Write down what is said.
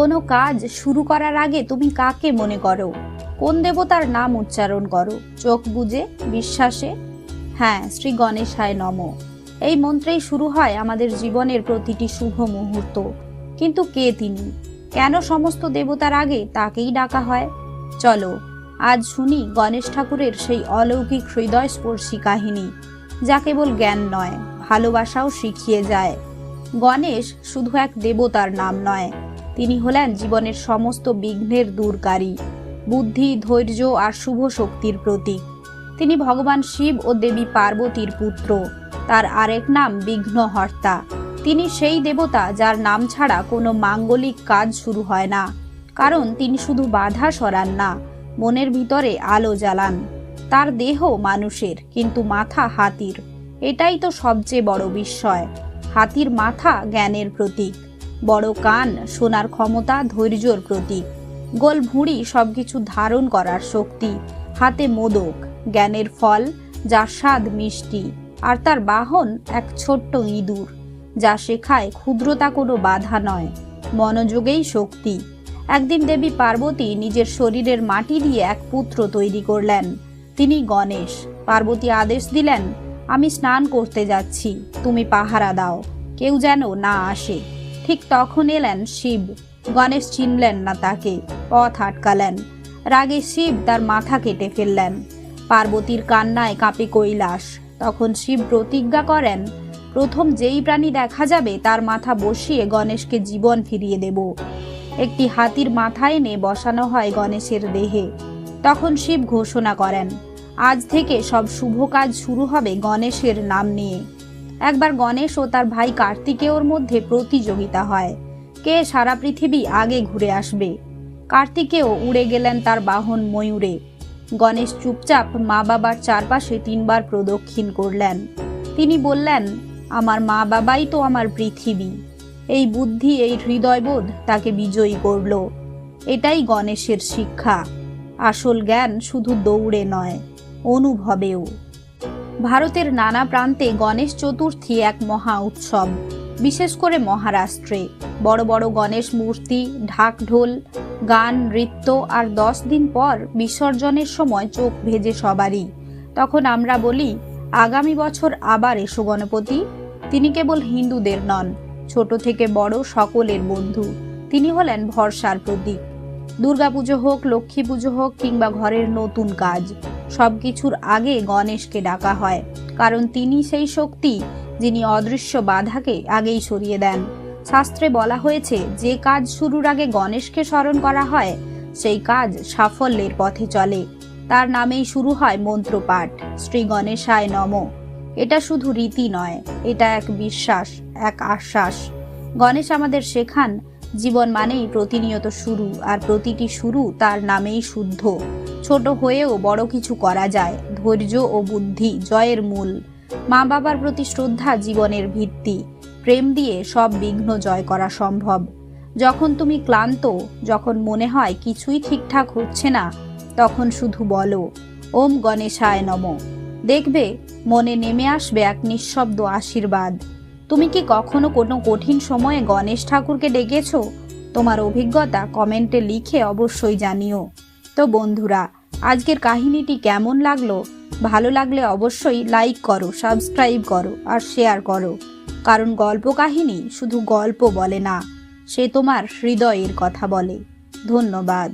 কোনো কাজ শুরু করার আগে তুমি কাকে মনে করো? কোন দেবতার নাম উচ্চারণ করো? চোখ বুজে, বিশ্বাসে? হ্যাঁ, শ্রী গণেশায় নমঃ। এই মন্ত্রেই শুরু হয় আমাদের জীবনের প্রতিটি শুভ মুহূর্ত। কিন্তু কে তিনি? কেন সমস্ত দেবতার আগে তাকেই ডাকা হয়? চলো আজ শুনি গণেশ ঠাকুরের সেই অলৌকিক হৃদয়স্পর্শী কাহিনী, যা কেবল জ্ঞান নয়, ভালোবাসাও শিখিয়ে যায়। গণেশ শুধু এক দেবতার নাম নয়, তিনি হলেন জীবনের সমস্ত বিঘ্নের দূরকারী, বুদ্ধি, ধৈর্য আর শুভ শক্তির প্রতীক। তিনি ভগবান শিব ও দেবী পার্বতীর পুত্র। তার আরেক নাম বিঘ্নহর্তা। তিনি সেই দেবতা যার নাম ছাড়া কোনো মাঙ্গলিক কাজ শুরু হয় না, কারণ তিনি শুধু বাধা সরান না, মনের ভিতরে আলো জ্বালান। তার দেহ মানুষের, কিন্তু মাথা হাতির। এটাই তো সবচেয়ে বড় বিস্ময়। হাতির মাথা জ্ঞানের প্রতীক, বড় কান শোনার ক্ষমতা, ধৈর্যর প্রতীক, গোল ভুঁড়ি সবকিছু ধারণ করার শক্তি, হাতে মোদক, জ্ঞানের ফল যার স্বাদ মিষ্টি, আর তার বাহন এক ছোট্ট ইঁদুর, যা শেখায় ক্ষুদ্রতা কোনো বাধা নয়, মনোযোগেই শক্তি। একদিন দেবী পার্বতী নিজের শরীরের মাটি দিয়ে এক পুত্র তৈরি করলেন। তিনি গণেশ। পার্বতী আদেশ দিলেন, আমি স্নান করতে যাচ্ছি, তুমি পাহারা দাও, কেউ যেন না আসে। ঠিক তখন এলেন শিব। গণেশ চিনলেন না তাকে, পথ আটকালেন। রাগে শিব তার মাথা কেটে ফেললেন। পার্বতীর কান্নায় কাঁপে কৈলাস। তখন শিব প্রতিজ্ঞা করেন, প্রথম যেই প্রাণী দেখা যাবে তার মাথা বসিয়ে গণেশকে জীবন ফিরিয়ে দেব। একটি হাতির মাথা এনে বসানো হয় গণেশের দেহে। তখন শিব ঘোষণা করেন, আজ থেকে সব শুভ কাজ শুরু হবে গণেশের নাম নিয়ে। একবার গণেশ ও তার ভাই কার্তিকেয়র মধ্যে প্রতিযোগিতা হয়, কে সারা পৃথিবী আগে ঘুরে আসবে। কার্তিকেয় উড়ে গেলেন তার বাহন ময়ূরে। গণেশ চুপচাপ মা বাবার চারপাশে 3 বার প্রদক্ষিণ করলেন। তিনি বললেন, আমার মা বাবাই তো আমার পৃথিবী। এই বুদ্ধি, এই হৃদয়বোধ তাকে বিজয়ী করল। এটাই গণেশের শিক্ষা। আসল জ্ঞান শুধু দৌড়ে নয়, অনুভবেও। ভারতের নানা প্রান্তে গণেশ চতুর্থী এক মহা উৎসব। বিশেষ করে মহারাষ্ট্রে বড় বড় গণেশ মূর্তি, ঢাক ঢোল, গান, নৃত্য, আর 10 দিন পর বিসর্জনের সময় চোখ ভেজে সবারই। তখন আমরা বলি, আগামী বছর আবার এসো গণপতি। তিনি কেবল হিন্দুদের নন, ছোট থেকে বড় সকলের বন্ধু। তিনি হলেন ভরসার প্রতীক। দুর্গাপুজো হোক, লক্ষ্মী পুজো হোক, কিংবা ঘরের নতুন কাজ, সবকিছুর আগে গণেশকে ডাকা হয়, কারণ তিনি সেই শক্তি যিনি অদৃশ্য বাধাকে আগেই সরিয়ে দেন। শাস্ত্রে বলা হয়েছে, যে কাজ শুরুর আগে গণেশকে স্মরণ করা হয় সেই কাজ সাফল্যের পথে চলে। তার নামেই শুরু হয় মন্ত্রপাঠ, শ্রী গণেশায় নমঃ। এটা শুধু রীতি নয়, এটা এক বিশ্বাস, এক আশ্বাস। গণেশ আমাদের শেখান, জীবন মানেই প্রতিনিয়ত শুরু, আর প্রতিটি শুরু তার নামেই শুদ্ধ। ছোট হয়েও বড় কিছু করা যায়। ধৈর্য ও বুদ্ধি জয়ের মূল। মা বাবার প্রতি শ্রদ্ধা জীবনের ভিত্তি। প্রেম দিয়ে সব বিঘ্ন জয় করা সম্ভব। যখন তুমি ক্লান্ত, যখন মনে হয় কিছুই ঠিকঠাক হচ্ছে না, তখন শুধু বলো, ওম গণেশায় নমঃ। দেখবে মনে নেমে আসবে এক নিঃশব্দ আশীর্বাদ। তুমি কি কখনো কোনো কঠিন সময়ে গণেশ ঠাকুরকে ডেকেছো? তোমার অভিজ্ঞতা কমেন্টে লিখে অবশ্যই জানিও। তো বন্ধুরা, আজকের কাহিনীটি কেমন লাগলো? ভালো লাগলে অবশ্যই লাইক করো, সাবস্ক্রাইব করো, আর শেয়ার করো। কারণ গল্প কাহিনী শুধু গল্প বলে না, সে তোমার হৃদয়ের কথা বলে। ধন্যবাদ।